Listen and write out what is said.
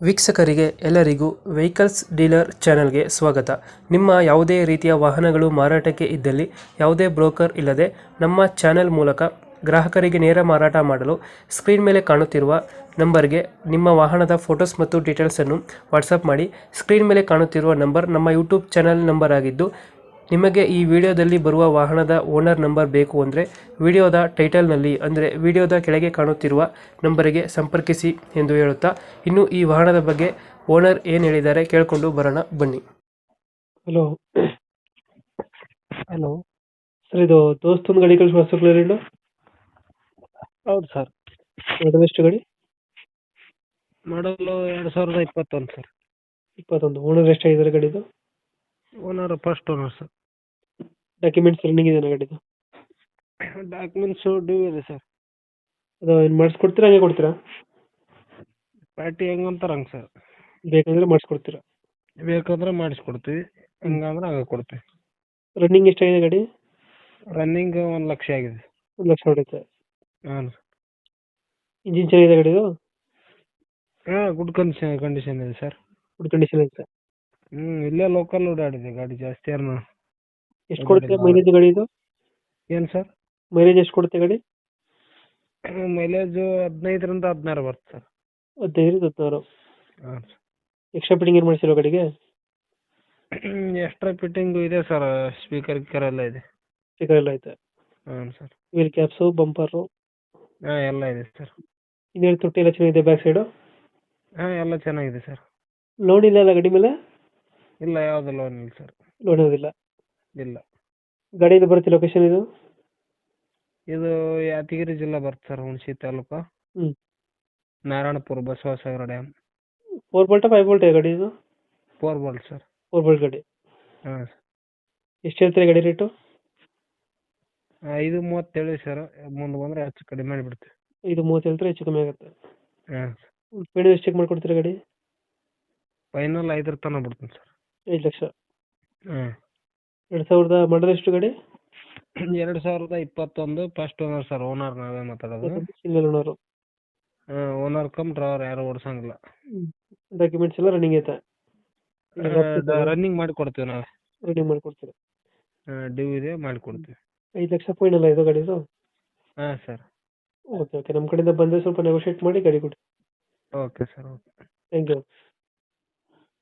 ವೀಕ್ಷಕರಿಗೆ ಎಲ್ಲರಿಗೂ vehicles dealer ಚಾನೆಲ್ಗೆ ಸ್ವಾಗತ. ನಿಮ್ಮ ಯಾವುದೇ ರೀತಿಯ ವಾಹನಗಳು ಮಾರಾಟಕ್ಕೆ ಇದ್ದಲ್ಲಿ ಯಾವುದೇ ಬ್ರೋಕರ್ ಇಲ್ಲದೆ ನಮ್ಮ ಚಾನೆಲ್ ಮೂಲಕ ಗ್ರಾಹಕರಿಗೆ ನೇರ ಮಾರಾಟ ಮಾಡಲು ಸ್ಕ್ರೀನ್ ಮೇಲೆ ಕಾಣುತ್ತಿರುವ ನಂಬರ್ಗೆ ನಿಮ್ಮ ವಾಹನದ ಫೋಟೋಸ್ ಮತ್ತು ಡೀಟೇಲ್ಸನ್ನು ವಾಟ್ಸಪ್ ಮಾಡಿ. ಸ್ಕ್ರೀನ್ ಮೇಲೆ ಕಾಣುತ್ತಿರುವ ನಂಬರ್ ನಮ್ಮ ಯೂಟ್ಯೂಬ್ ಚಾನೆಲ್ ನಂಬರ್ ಆಗಿದ್ದು, ನಿಮಗೆ ಈ ವಿಡಿಯೋದಲ್ಲಿ ಬರುವ ವಾಹನದ ಓನರ್ ನಂಬರ್ ಬೇಕು ಅಂದರೆ ವಿಡಿಯೋದ ಟೈಟಲ್ನಲ್ಲಿ ಅಂದರೆ ವಿಡಿಯೋದ ಕೆಳಗೆ ಕಾಣುತ್ತಿರುವ ನಂಬರಿಗೆ ಸಂಪರ್ಕಿಸಿ ಎಂದು ಹೇಳುತ್ತಾ, ಇನ್ನು ಈ ವಾಹನದ ಬಗ್ಗೆ ಓನರ್ ಏನು ಹೇಳಿದ್ದಾರೆ ಕೇಳಿಕೊಂಡು ಬರೋಣ ಬನ್ನಿ. Hello hello. ಸರ್, ಇದು ದೋಸ್ತೊಂದು ಗಾಡಿ ಕಳಿಸಿ ಹೊಸ ಹೌದು ಸರ್. ಎಷ್ಟು ಗಾಡಿ? ಮಾಡಲು 2021 ಸರ್. 21. ಓನರ್ ಎಷ್ಟಾಗಿದ್ದಾರೆ ಗಾಡಿದು? Owner first owner sir. Documents running ಇದೆ ಗಾಡಿದು? ಡಾಕ್ಯುಮೆಂಟ್ಸು ಡ್ಯೂ ಇದೆ ಸರ್. ಅದು ಏನು ಮಾಡಿಸ್ಕೊಡ್ತೀರಾ, ಹಂಗೆ ಕೊಡ್ತೀರಾ? ಪಾರ್ಟಿ ಹೆಂಗಂತಾರೆ ಹಂಗೆ ಸರ್. ಬೇಕಂದ್ರೆ ಮಾಡಿಸ್ಕೊಡ್ತೀರಾ? ಬೇಕಂದ್ರೆ ಮಾಡಿಸ್ಕೊಡ್ತೀವಿ, ಹಂಗಂದ್ರೆ ಹಂಗೆ ಕೊಡ್ತೀವಿ. ರನ್ನಿಂಗ್ ಎಷ್ಟಾಗಿದೆ ಗಾಡಿ? ರನ್ನಿಂಗ್ 1 ಲಕ್ಷ ಆಗಿದೆ. 1 ಲಕ್ಷ ಹೊಡೆಯುತ್ತೆ. ಹಾಂ. ಇಂಜಿನ್ ಚೆನ್ನಾಗಿದೆ ಗಾಡಿದು? ಹಾಂ, ಗುಡ್ ಕಂಡೀಷನ್ ಇದೆ ಸರ್. ಗುಡ್ ಕಂಡೀಷನ್ ಐತೆ. ಇಲ್ಲೇ ಲೋಕಲ್ ಓಡಾಡಿದೆ ಗಾಡಿ, ಜಾಸ್ತಿ ಏನು. ಎಷ್ಟು ಕೊಡುತ್ತೆ ಮೈಲೇಜ್ ಗಾಡಿ ಇದು? ಏನು ಸರ್? ಮೈಲೇಜ್ ಎಷ್ಟು ಕೊಡುತ್ತೆ ಗಾಡಿ? ಮೈಲೇಜು 15ರಿಂದ 16 ಬರುತ್ತೆ ಸರ್. 15-16. ಹಾಂ. ಎಕ್ಸ್ಟ್ರಾ ಫಿಟ್ಟಿಂಗ್ ಏನು ಮಾಡಿಸಿರೋ ಗಾಡಿಗೆ? ಎಕ್ಸ್ಟ್ರಾ ಫಿಟ್ಟಿಂಗು ಇದೆ ಸರ್, ಸ್ಪೀಕರ್ ಎಲ್ಲ ಇದೆ. ಸ್ಟಿಕರ್ ಎಲ್ಲ ಐತೆ? ಹಾಂ ಸರ್. Wheel caps, bumper? ಹಾಂ, ಎಲ್ಲ ಇದೆ ಸರ್. ಇನ್ನೇನು ತೊಟ್ಟಿ ಎಲ್ಲ ಚೆನ್ನಾಗಿದೆ ಬ್ಯಾಕ್ ಸೈಡು? ಹಾಂ, ಎಲ್ಲ ಚೆನ್ನಾಗಿದೆ ಸರ್. ಲೋನ್ ಇಲ್ಲ ಅಲ್ಲ ಗಾಡಿ ಮೇಲೆ? ಇಲ್ಲ, ಯಾವುದು ಲೋನ್ ಇಲ್ಲ ಸರ್. ಲೋನ್ ಯಾವುದಿಲ್ಲ? ಇಲ್ಲ. ಗಾಡಿಯಿಂದ ಬರುತ್ತೆ ಲೊಕೇಶನ್ ಇದು? ಇದು ಯಾದಗಿರಿ ಜಿಲ್ಲಾ ಬರುತ್ತೆ ಸರ್, ಹುಣಸಿ ತಾಲೂಕು. ಹ್ಞೂ. ನಾರಾಯಣಪುರ ಬಸವಸಾಗರ ಡ್ಯಾಮ್. 4 ಬೋಲ್ಟಾ 5 ಬೋಲ್ಟಾ ಗಾಡಿ ಇದು? 4 ಬೋಲ್ಟ್ ಸರ್. 4 ಬೋಲ್ಟ್ ಗಾಡಿ. ಹಾಂ ಸರ್. ಎಷ್ಟು ಹೇಳ್ತೀರಿ ಗಾಡಿ ರೇಟು? 5:30 ಸರ್, ಮುಂದೆ ಬಂದರೆ ಹೆಚ್ಚು ಕಡಿಮೆ ಮಾಡಿಬಿಡ್ತೀವಿ. 5:30 ಹೇಳ್ತಾರೆ, ಹೆಚ್ಚು ಕಮ್ಮಿ ಆಗುತ್ತೆ. ಹಾಂ. ಫೈನಲ್ ಎಷ್ಟು ಚೆಕ್ ಮಾಡ್ಕೊಡ್ತೀರಾ ಗಾಡಿ? ಫೈನಲ್ 5 ತನಕ ಬಿಡ್ತೀನಿ ಸರ್. 5 ಲಕ್ಷ. ಹಾಂ. 2000 ಮಾಡಲ್ ಎಷ್ಟು ಗಾಡಿ? 2021 ಫಸ್ಟ್ ಓನರ್ ಸರ್. ಓನರ್ ನಾವೇ ಮಾತಾಡೋದು. Single owner? ಹಾಂ, ಓನರ್ ಕಮ್ ಡ್ರೈವರ್ ಯಾರು ಓಡಿಸಂಗಿಲ್ಲ. ಡಾಕ್ಯುಮೆಂಟ್ಸ್ ಎಲ್ಲ ರನ್ನಿಂಗ್ ಐತೆ? ರನ್ನಿಂಗ್ ಮಾಡಿ ಕೊಡ್ತೀವಿ ನಾವೇ. ರನ್ನಿಂಗ್ ಮಾಡಿಕೊಡ್ತೀರಾ? ಡ್ಯೂ ಇದೆ, ಮಾಡಿಕೊಡ್ತೀವಿ. 5 ಲಕ್ಷ ಫೈನಲ್ ಇದು ಗಾಡಿದು? ಹಾಂ ಸರ್. ಓಕೆ ಓಕೆ, ನಮ್ಮ ಕಡೆಯಿಂದ ಬಂದರೆ ಸ್ವಲ್ಪ ನೆಗೋಷಿಯೇಟ್ ಮಾಡಿ ಗಾಡಿ ಕೊಡಿ. Okay sir. Okay. Thank you.